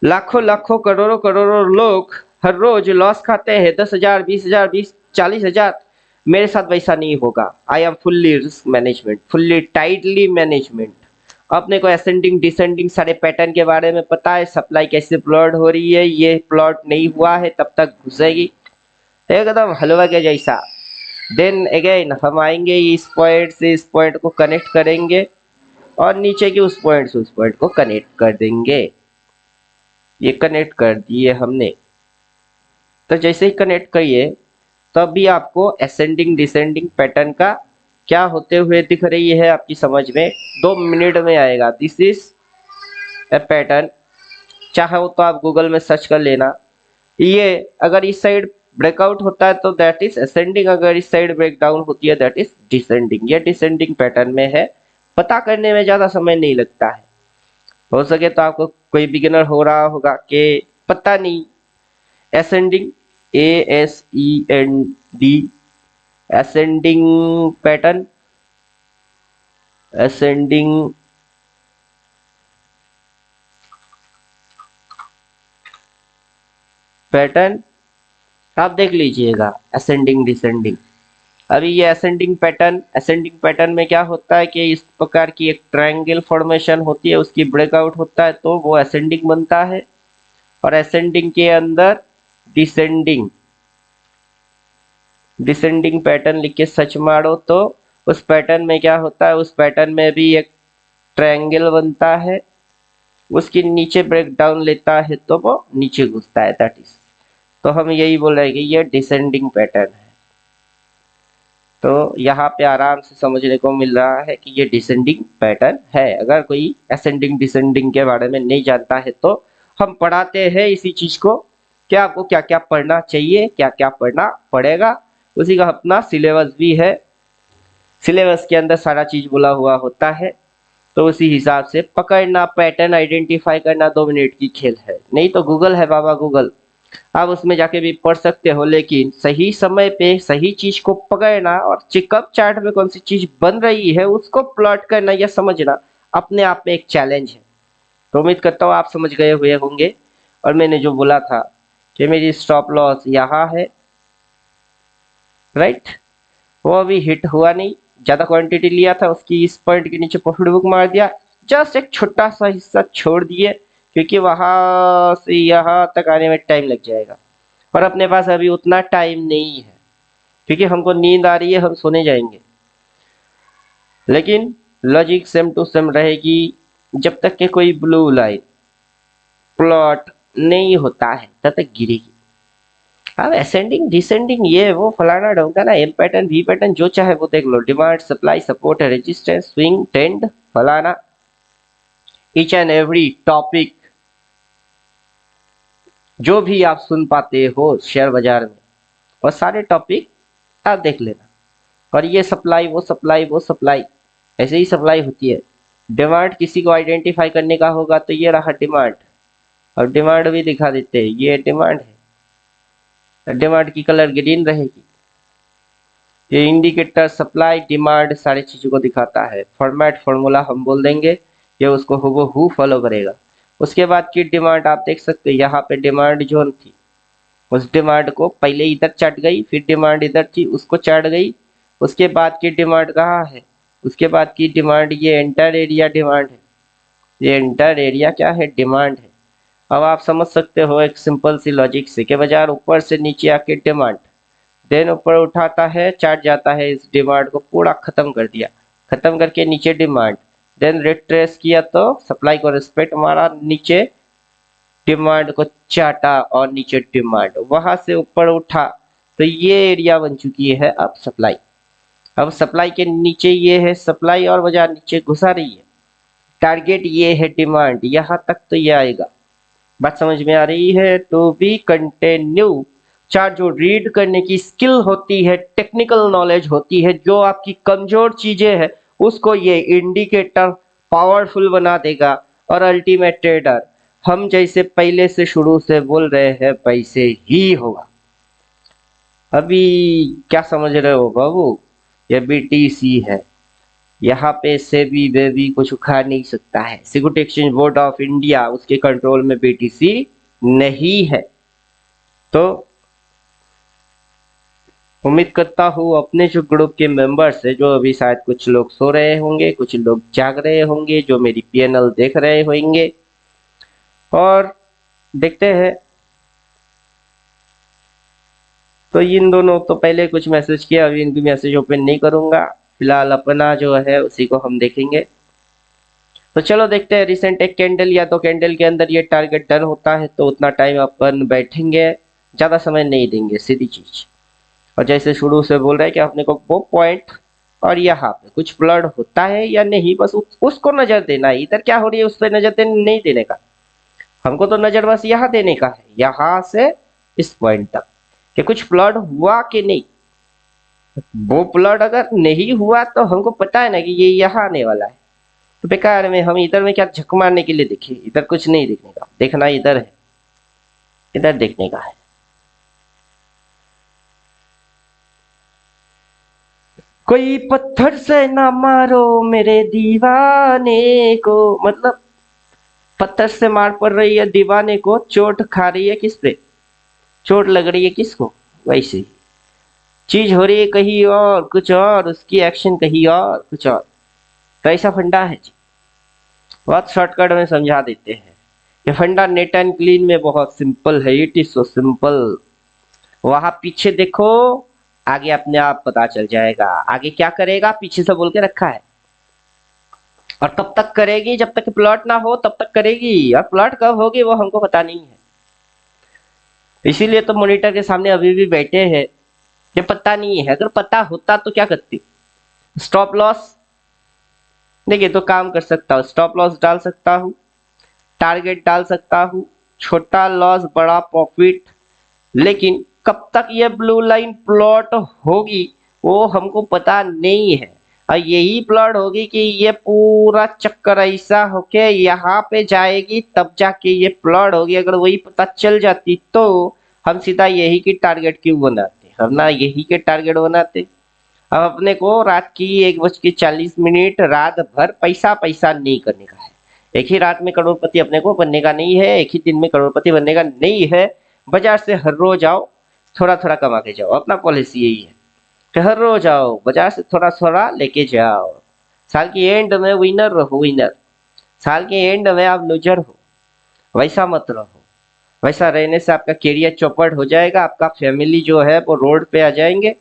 लाखों लाखों करोड़ों करोड़ों लोग हर रोज लॉस खाते हैं, 10,000 20,000 40,000, मेरे साथ वैसा नहीं होगा। I am fully risk management, fully tightly management. अपने को असेंडिंग डिसेंडिंग सारे पैटर्न के बारे में पता है, सप्लाई कैसे प्लॉट हो रही है, ये प्लॉट नहीं हुआ है तब तक घुसेगी एकदम हलवा के जैसा। देन अगेन हम आएंगे इस पॉइंट से इस पॉइंट को कनेक्ट करेंगे और नीचे की उस पॉइंट से उस पॉइंट को कनेक्ट कर देंगे। ये कनेक्ट कर दिए हमने, तो जैसे ही कनेक्ट करिए तब भी आपको असेंडिंग डिसेंडिंग पैटर्न का क्या होते हुए दिख रही है आपकी समझ में 2 मिनट में आएगा। दिस इज ए पैटर्न, चाहे हो तो आप गूगल में सर्च कर लेना। ये अगर इस साइड ब्रेकआउट होता है तो दैट इज असेंडिंग, अगर इस साइड ब्रेकडाउन होती है दैट इज डिसेंडिंग। ये डिसेंडिंग पैटर्न में है, पता करने में ज्यादा समय नहीं लगता है। हो सके तो आपको कोई बिगिनर हो रहा होगा कि पता नहीं ascending, ASEND ascending pattern, ascending pattern आप देख लीजिएगा, असेंडिंग डिसेंडिंग। अभी ये असेंडिंग पैटर्न में क्या होता है कि इस प्रकार की एक ट्रायंगल फॉर्मेशन होती है, उसकी ब्रेकआउट होता है तो वो असेंडिंग बनता है। और असेंडिंग के अंदर डिसेंडिंग डिसेंडिंग पैटर्न लिख के सर्च मारो तो उस पैटर्न में क्या होता है, उस पैटर्न में भी एक ट्रायंगल बनता है, उसके नीचे ब्रेक डाउन लेता है तो वो नीचे घुसता है, दैट इज। तो हम यही बोल रहे हैं कि ये डिसेंडिंग पैटर्न है। तो यहाँ पे आराम से समझने को मिल रहा है कि ये डिसेंडिंग पैटर्न है। अगर कोई असेंडिंग डिसेंडिंग के बारे में नहीं जानता है तो हम पढ़ाते हैं इसी चीज को कि आपको क्या क्या पढ़ना चाहिए, क्या क्या पढ़ना पड़ेगा। उसी का अपना सिलेबस भी है, सिलेबस के अंदर सारा चीज बोला हुआ होता है। तो उसी हिसाब से पकड़ना, पैटर्न आइडेंटिफाई करना 2 मिनट की खेल है। नहीं तो गूगल है बाबा, गूगल आप उसमें जाके भी पढ़ सकते हो, लेकिन सही समय पे सही चीज को पकड़ना और चेकअप चार्ट में कौन सी चीज बन रही है उसको प्लॉट करना या समझना अपने आप में एक चैलेंज है। तो उम्मीद करता हूँ आप समझ गए हुए होंगे। और मैंने जो बोला था कि मेरी स्टॉप लॉस यहाँ है, राइट, वो अभी हिट हुआ नहीं, ज्यादा क्वांटिटी लिया था, उसकी इस पॉइंट के नीचे प्रॉफिट बुक मार दिया, जस्ट एक छोटा सा हिस्सा छोड़ दिए क्योंकि वहां से यहाँ तक आने में टाइम लग जाएगा और अपने पास अभी उतना टाइम नहीं है क्योंकि हमको नींद आ रही है, हम सोने जाएंगे। लेकिन लॉजिक सेम टू सेम रहेगी जब तक के कोई ब्लू लाइन प्लॉट नहीं होता है तब तक गिरेगी। अब असेंडिंग डिसेंडिंग ये वो फलाना ढोंकाना एम पैटर्न वी पैटर्न जो चाहे वो देख लो, demand supply support resistance swing trend फलाना, ईच एंड एवरी टॉपिक जो भी आप सुन पाते हो शेयर बाजार में और सारे टॉपिक आप देख लेना। और ये सप्लाई वो सप्लाई वो सप्लाई, ऐसे ही सप्लाई होती है। डिमांड किसी को आइडेंटिफाई करने का होगा तो ये रहा डिमांड, और डिमांड भी दिखा देते हैं, ये डिमांड है, डिमांड की कलर ग्रीन रहेगी। ये इंडिकेटर सप्लाई डिमांड सारी चीजों को दिखाता है। फॉर्मेट फॉर्मूला हम बोल देंगे, ये उसको हूबहू फॉलो करेगा। उसके बाद की डिमांड आप देख सकते हैं, यहाँ पे डिमांड जोन थी, उस डिमांड को पहले इधर चढ़ गई, फिर डिमांड इधर थी उसको चढ़ गई। उसके बाद की डिमांड कहाँ है, उसके बाद की डिमांड ये एंटर एरिया डिमांड है, ये एंटर एरिया क्या है, डिमांड है। अब आप समझ सकते हो एक सिंपल सी लॉजिक से कि बाजार ऊपर से नीचे आके डिमांड, देन ऊपर उठाता है, चार्ट जाता है, इस डिमांड को पूरा खत्म कर दिया, खत्म करके नीचे डिमांड, देन रिट्रेस किया तो सप्लाई को रिस्पेक्ट मारा, नीचे डिमांड को चाटा और नीचे डिमांड, वहां से ऊपर उठा तो ये एरिया बन चुकी है अब सप्लाई। अब सप्लाई के नीचे ये है सप्लाई और बाजार नीचे घुसा रही है, टारगेट ये है डिमांड, यहां तक तो ये आएगा। बात समझ में आ रही है? To be continue. चार्ट जो रीड करने की स्किल होती है, टेक्निकल नॉलेज होती है, जो आपकी कमजोर चीजें हैं उसको ये इंडिकेटर पावरफुल बना देगा। और अल्टीमेट ट्रेडर हम जैसे पहले से शुरू से बोल रहे हैं वैसे ही होगा। अभी क्या समझ रहे हो बाबू, ये बीटीसी है, यहाँ पे सेबी वेबी कुछ उखाड़ नहीं सकता है। Security exchange board of India उसके कंट्रोल में बीटीसी नहीं है। तो उम्मीद करता हूँ अपने जो ग्रुप के मेंबर्स है, जो अभी शायद कुछ लोग सो रहे होंगे, कुछ लोग जाग रहे होंगे, जो मेरी पीएनएल देख रहे होंगे, और देखते हैं। तो इन दोनों तो पहले कुछ मैसेज किया, अभी इनकी मैसेज ओपन नहीं करूंगा, फिलहाल अपना जो है उसी को हम देखेंगे। तो चलो देखते हैं। रिसेंट एक कैंडल या तो कैंडल के अंदर ये टारगेट डन होता है तो उतना टाइम अपन बैठेंगे, ज्यादा समय नहीं देंगे, सीधी चीज। और जैसे शुरू से बोल रहे हैं कि अपने को वो पॉइंट और यहाँ पे कुछ ब्लड होता है या नहीं, बस उसको नजर देना है। इधर क्या हो रही है उस पर नजर नहीं देने का, हमको तो नजर बस यहाँ देने का है, यहाँ से इस पॉइंट तक कि कुछ ब्लड हुआ कि नहीं। वो ब्लड अगर नहीं हुआ तो हमको पता है ना कि ये यहाँ आने वाला है, तो बेकार में हम इधर में क्या झक मारने के लिए देखे, इधर कुछ नहीं देखने का, देखना इधर है, इधर देखने का है। कोई पत्थर से ना मारो मेरे दीवाने को, मतलब पत्थर से मार पड़ रही है दीवाने को, चोट खा रही है किस पे, चोट लग रही है किसको, वैसे ही चीज हो रही है कहीं और कुछ और, उसकी एक्शन कहीं और कुछ और। तो ऐसा फंडा है जी। बहुत शॉर्टकट में समझा देते हैं। ये फंडा नेट एंड क्लीन में बहुत सिंपल है, इट इज सो सिंपल। वहां पीछे देखो, आगे अपने आप पता चल जाएगा। आगे क्या करेगा पीछे से बोल के रखा है, और तब तक करेगी जब तक प्लॉट ना हो तब तक करेगी, और प्लॉट कब होगी वो हमको पता नहीं है। इसीलिए तो मॉनिटर के सामने अभी भी बैठे हैं। ये पता नहीं है, अगर पता होता तो क्या करती। स्टॉप लॉस देखिए तो काम कर सकता हूँ, स्टॉप लॉस डाल सकता हूँ, टारगेट डाल सकता हूँ, छोटा लॉस बड़ा प्रॉफिट। लेकिन कब तक ये ब्लू लाइन प्लॉट होगी वो हमको पता नहीं है। और यही प्लॉट होगी कि ये पूरा चक्कर ऐसा होके यहाँ पे जाएगी, तब जाके ये प्लॉट होगी। अगर वही पता चल जाती तो हम सीधा यही की टारगेट क्यों बनाते, हम ना यही के टारगेट बनाते। अब अपने को रात की 1:40 रात भर पैसा पैसा नहीं करने का है। एक ही रात में करोड़पति अपने को बनने का नहीं है, एक ही दिन में करोड़पति बनने का नहीं है। बाजार से हर रोज आओ, थोड़ा थोड़ा कमा के जाओ, अपना पॉलिसी यही है कि हर रोज आओ बाजार से थोड़ा थोड़ा लेके जाओ। साल के एंड में विनर रहो, विनर। साल के एंड में आप लूजर हो, वैसा मत रहो। वैसा रहने से आपका करियर चौपट हो जाएगा, आपका फैमिली जो है वो रोड पे आ जाएंगे।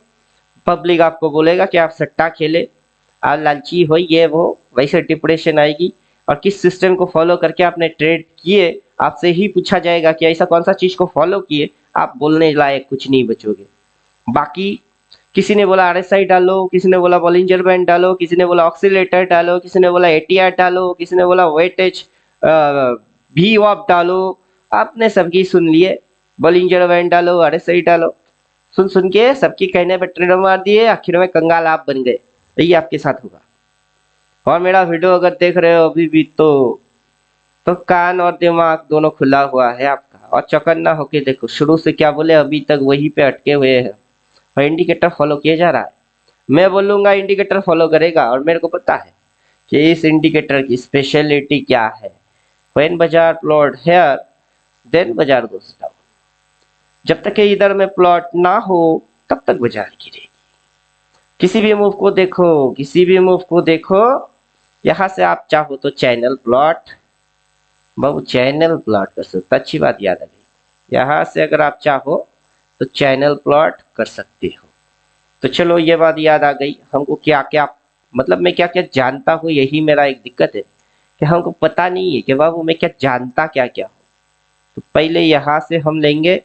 पब्लिक आपको बोलेगा कि आप सट्टा खेले, आप लालची हो, ये वो, वैसे डिप्रेशन आएगी। और किस सिस्टम को फॉलो करके आपने ट्रेड किए, आपसे ही पूछा जाएगा कि ऐसा कौन सा चीज को फॉलो किए, आप बोलने लायक कुछ नहीं बचोगे। बाकी किसी ने बोला आरएसआई डालो, किसी ने बोला बॉलिंजर बैंड डालो, किसी ने बोला ऑक्सीलेटर डालो, किसी ने बोला एटीआर डालो, किसी ने बोला वेटेज भी वॉप डालो। आपने सबकी सुन लिए, बॉलिंजर बैंड डालो, आरएसआई डालो, सुन सुन के सबकी कहने पर ट्रेड मार दिए, आखिर में कंगाल आप बन गए। यही आपके साथ होगा। और मेरा वीडियो अगर देख रहे हो अभी भी तो कान और दिमाग दोनों खुला हुआ है आपका, और चौकन्ना होके देखो, शुरू से क्या बोले अभी तक वहीं पे अटके हुए हैं, और इंडिकेटर फॉलो किया जा रहा है। मैं बोलूंगा इंडिकेटर फॉलो करेगा, और मेरे को पता है कि इस इंडिकेटर की स्पेशलिटी क्या है। व्हेन बाजार प्लॉट हेयर देन बाजार गोस डाउन। जब तक कि इधर में प्लॉट ना हो तब तक बाजार गिरेगी। किसी भी मूव को देखो, किसी भी मूव को देखो, यहाँ से आप चाहो तो चैनल प्लॉट, बहु चैनल प्लॉट कर सकते, अच्छी बात याद आ गई। यहाँ से अगर आप चाहो तो चैनल प्लॉट कर सकते हो। तो चलो ये बात याद आ गई हमको, क्या क्या मतलब मैं क्या क्या जानता हूँ, यही मेरा एक दिक्कत है कि हमको पता नहीं है कि बाबू मैं क्या जानता क्या क्या हूँ। तो पहले यहाँ से हम लेंगे,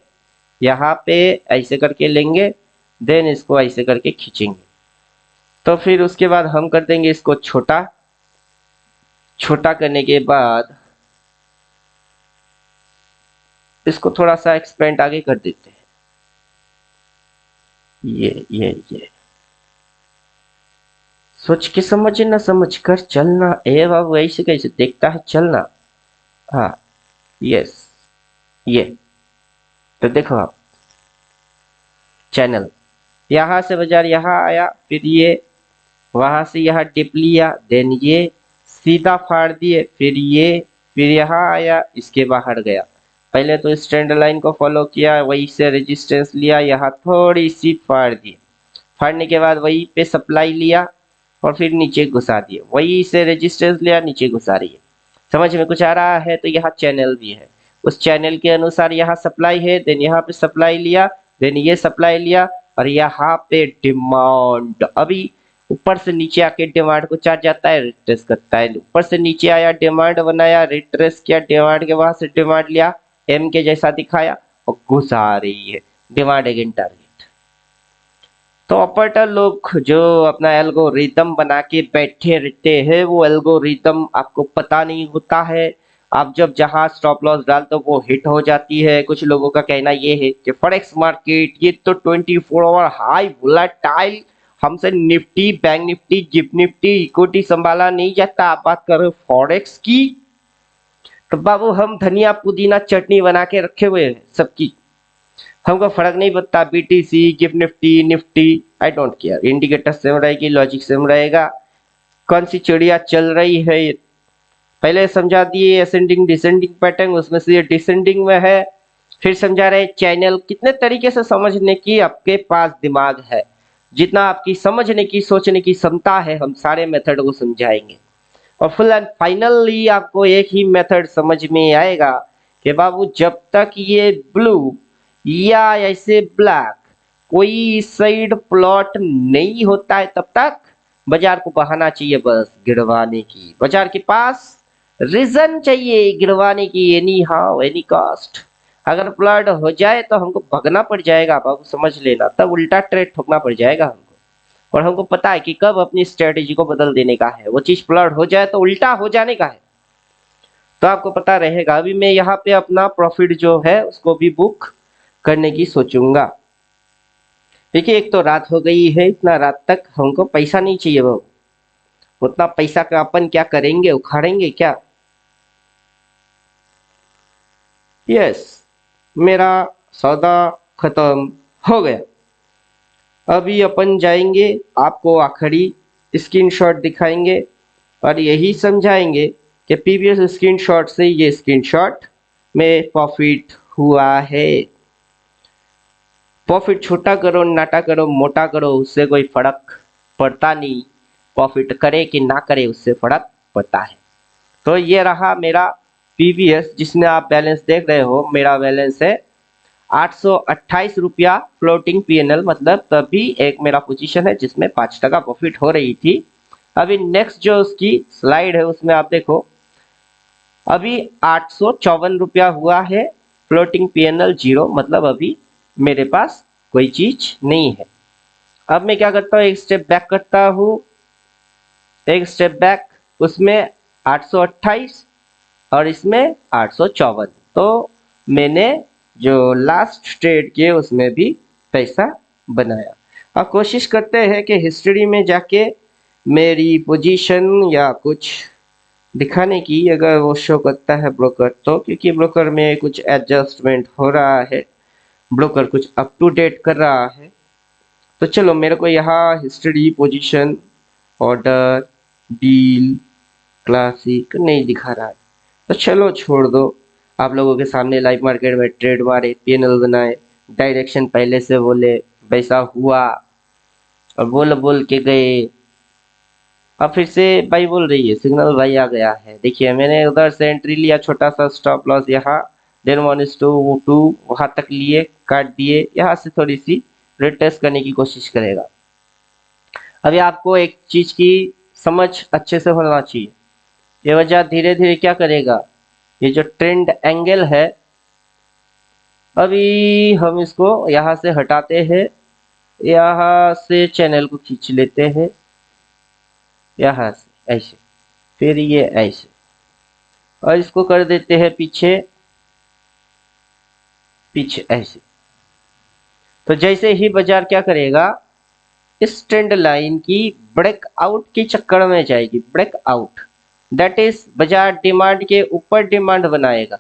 यहाँ पे ऐसे करके लेंगे, देन इसको ऐसे करके खींचेंगे। तो फिर उसके बाद हम कर देंगे इसको छोटा, छोटा करने के बाद इसको थोड़ा सा एक्सपेंड आगे कर देते हैं। ये सोच के समझना, समझ कर चलना। ए बाबू ऐसे कैसे देखता है चलना। हाँ यस, ये तो देखो आप, चैनल यहाँ से बाजार यहाँ आया, फिर ये वहां से यहाँ डिप लिया, देन ये सीधा फाड़ दिए, फिर यहाँ आया, इसके बाहर गया। पहले तो इस ट्रेंड लाइन को फॉलो किया, वहीं से रेजिस्टेंस लिया, यहाँ थोड़ी सी फाड़ दी, फाड़ने के बाद वहीं पे सप्लाई लिया और फिर नीचे घुसा दिए, वहीं से रेजिस्टेंस लिया, नीचे घुसा रही है। समझ में कुछ आ रहा है? तो यहाँ चैनल भी है, उस चैनल के अनुसार यहाँ सप्लाई है, देन यहाँ पे सप्लाई लिया, देन ये सप्लाई लिया, और यहाँ पे डिमांड। अभी ऊपर से नीचे आके डिमांड को चार्ज जाता है, रिट्रेस करता है, ऊपर से नीचे आया, डिमांड बनाया, रिट्रेस किया, डिमांड के वहां से डिमांड लिया, एम के जैसा दिखाया और घुसा रही है, डिमांड अगेन टारगेट। तो ऑपरेटर लोग जो अपना एल्गोरिदम बना के बैठे रहते हैं, वो एल्गोरिदम आपको पता नहीं होता है। आप जब जहां स्टॉप लॉस डालते हो वो हिट हो जाती है। कुछ लोगों का कहना ये है कि फॉरेक्स मार्केट ये तो 24 आवर हाई वोलेटाइल, हमसे Nifty, bank Nifty, gift Nifty, equity संभाला नहीं जाता। आप बात कर रहे हो फॉरेक्स की, तो बाबू हम धनिया पुदीना चटनी बना के रखे हुए हैं सबकी, हमको फर्क नहीं पड़ता। BTC, gift Nifty, Nifty, I don't care. Indicator same रहेगी, लॉजिक सेम रहेगा, कौन सी चिड़िया चल रही है पहले समझा दिए। असेंडिंग डिसेंडिंग पैटर्न, उसमें से ये डिसेंडिंग में है, फिर समझा रहे चैनल कितने तरीके से समझने की आपके पास दिमाग है, जितना आपकी समझने की सोचने की क्षमता है, हम सारे मेथड को समझाएंगे। और फुल एंड फाइनली आपको एक ही मेथड समझ में आएगा कि बाबू जब तक ये ब्लू या ऐसे ब्लैक कोई साइड प्लॉट नहीं होता है तब तक बाजार को बहाना चाहिए बस गिरवाने की। बाजार के पास रीजन चाहिए गिरवाने की, एनी हाउ एनी कॉस्ट। अगर प्लॉट हो जाए तो हमको भगना पड़ जाएगा बाबू, समझ लेना, तब उल्टा ट्रेड ठोकना पड़ जाएगा हमको। और हमको पता है कि कब अपनी स्ट्रेटेजी को बदल देने का है, वो चीज प्लॉट हो जाए तो उल्टा हो जाने का है, तो आपको पता रहेगा। अभी मैं यहाँ पे अपना प्रॉफिट जो है उसको भी बुक करने की सोचूंगा। देखिए एक तो रात हो गई है, इतना रात तक हमको पैसा नहीं चाहिए बाबू, उतना पैसा का अपन क्या करेंगे, उखाड़ेंगे क्या। यस, मेरा सौदा खत्म हो गया। अभी अपन जाएंगे, आपको आखिरी स्क्रीनशॉट दिखाएंगे और यही समझाएंगे कि प्रीवियस स्क्रीनशॉट से ये स्क्रीनशॉट में प्रॉफिट हुआ है। प्रॉफिट छोटा करो नाटा करो मोटा करो उससे कोई फर्क पड़ता नहीं, प्रॉफिट करे कि ना करे उससे फर्क पड़ता है। तो ये रहा मेरा पीवीएस जिसमें आप बैलेंस देख रहे हो, मेरा बैलेंस है 828 रुपया फ्लोटिंग पीएनएल, मतलब तभी एक मेरा पोजीशन है जिसमें 5% प्रॉफिट हो रही थी। अभी नेक्स्ट जो उसकी स्लाइड है उसमें आप देखो, अभी 854 रुपया हुआ है फ्लोटिंग पीएनएल जीरो, मतलब अभी मेरे पास कोई चीज नहीं है। अब मैं क्या करता हूँ, एक स्टेप बैक करता हूँ, एक स्टेप बैक, उसमें 828 और इसमें 854, तो मैंने जो लास्ट ट्रेड किए उसमें भी पैसा बनाया। अब कोशिश करते हैं कि हिस्ट्री में जाके मेरी पोजीशन या कुछ दिखाने की, अगर वो शो करता है ब्रोकर तो, क्योंकि ब्रोकर में कुछ एडजस्टमेंट हो रहा है, ब्रोकर कुछ अप टू डेट कर रहा है। तो चलो मेरे को यहाँ history position order deal classic नहीं दिखा रहा है, तो चलो छोड़ दो। आप लोगों के सामने लाइव मार्केट में ट्रेड मारे, पीएनएल बनाए, डायरेक्शन पहले से बोले, वैसा हुआ और बोल बोल के गए। अब फिर से भाई बोल रही है सिग्नल भाई आ गया है, देखिए मैंने उधर से एंट्री लिया, छोटा सा स्टॉप लॉस यहाँ, देन 1:2 वहां तक लिए, काट दिए, यहाँ से थोड़ी सी रिटेस्ट करने की कोशिश करेगा। अभी आपको एक चीज की समझ अच्छे से होना चाहिए, ये वजह धीरे धीरे क्या करेगा, ये जो ट्रेंड एंगल है, अभी हम इसको यहाँ से हटाते हैं, यहाँ से चैनल को खींच लेते हैं, यहाँ से ऐसे, फिर ये ऐसे, और इसको कर देते हैं पीछे पीछे ऐसे। तो जैसे ही बाजार क्या करेगा, इस ट्रेंड लाइन की ब्रेकआउट के चक्कर में जाएगी, ब्रेकआउट, दैट इज बाजार डिमांड के ऊपर डिमांड बनाएगा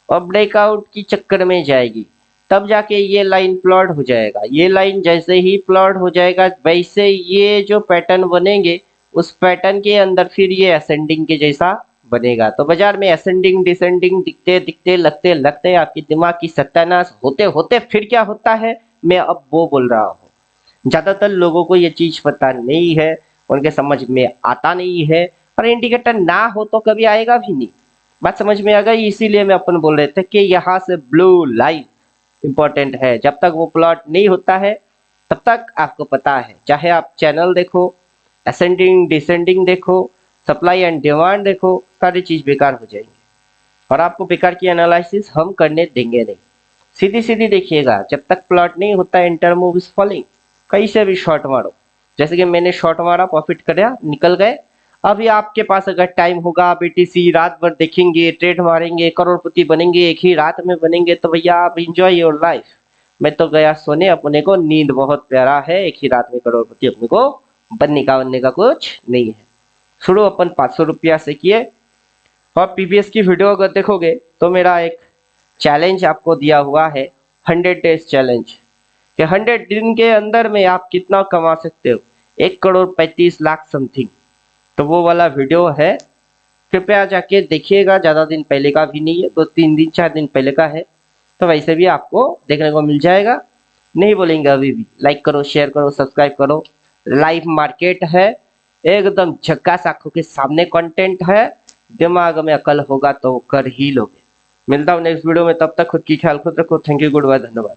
और ब्रेकआउट की चक्कर में जाएगी, तब जाके ये लाइन प्लॉट हो जाएगा। ये लाइन जैसे ही प्लॉट हो जाएगा वैसे ये जो पैटर्न बनेंगे उस पैटर्न के अंदर फिर ये असेंडिंग के जैसा बनेगा। तो बाजार में असेंडिंग डिसेंडिंग दिखते दिखते लगते लगते आपके दिमाग की सत्यानाश होते होते फिर क्या होता है, मैं अब वो बोल रहा हूँ। ज्यादातर लोगों को ये चीज पता नहीं है, उनके समझ में आता नहीं है, और इंडिकेटर ना हो तो कभी आएगा भी नहीं। बात समझ में आ गई, इसीलिए मैं अपन बोल रहे थे कि यहाँ से ब्लू लाइन इंपॉर्टेंट है। जब तक वो प्लॉट नहीं होता है तब तक आपको पता है, चाहे आप चैनल देखो, असेंडिंग डिसेंडिंग देखो, सप्लाई एंड डिमांड देखो, सारी चीज बेकार हो जाएंगी और आपको बेकार की एनालिसिस हम करने देंगे नहीं। सीधी सीधी देखिएगा, जब तक प्लॉट नहीं होता इंटर मूव इज फॉलिंग, कहीं से भी शॉर्ट मारो, जैसे कि मैंने शॉर्ट मारा, प्रॉफिट कराया, निकल गए। अभी आपके पास अगर टाइम होगा, बीटीसी रात भर देखेंगे, ट्रेड मारेंगे, करोड़पति बनेंगे, एक ही रात में बनेंगे, तो भैया आप इंजॉय योर लाइफ। मैं तो गया सोने, अपने को नींद बहुत प्यारा है, एक ही रात में करोड़पति अपने को बनने का कुछ नहीं है। शुरू अपन 500 रुपया से किए, और पीवीएस की वीडियो अगर देखोगे तो मेरा एक चैलेंज आपको दिया हुआ है, 100 डेज चैलेंज, कि 100 दिन के अंदर में आप कितना कमा सकते हो, 1,35,00,000 समथिंग। तो वो वाला वीडियो है, कृपया जाके देखिएगा, ज़्यादा दिन पहले का भी नहीं है, तो 3 दिन 4 दिन पहले का है। तो वैसे भी आपको देखने को मिल जाएगा। नहीं बोलेंगे अभी भी, लाइक करो, शेयर करो, सब्सक्राइब करो। लाइव मार्केट है, एकदम झक्कास आंखों के सामने कंटेंट है। दिमाग में अकल होगा तो कर ही लोगे। मिलता हूँ नेक्स्ट वीडियो में, तब तक खुद की ख्याल खुद रखो। थैंक यू, गुड बाय, धन्यवाद।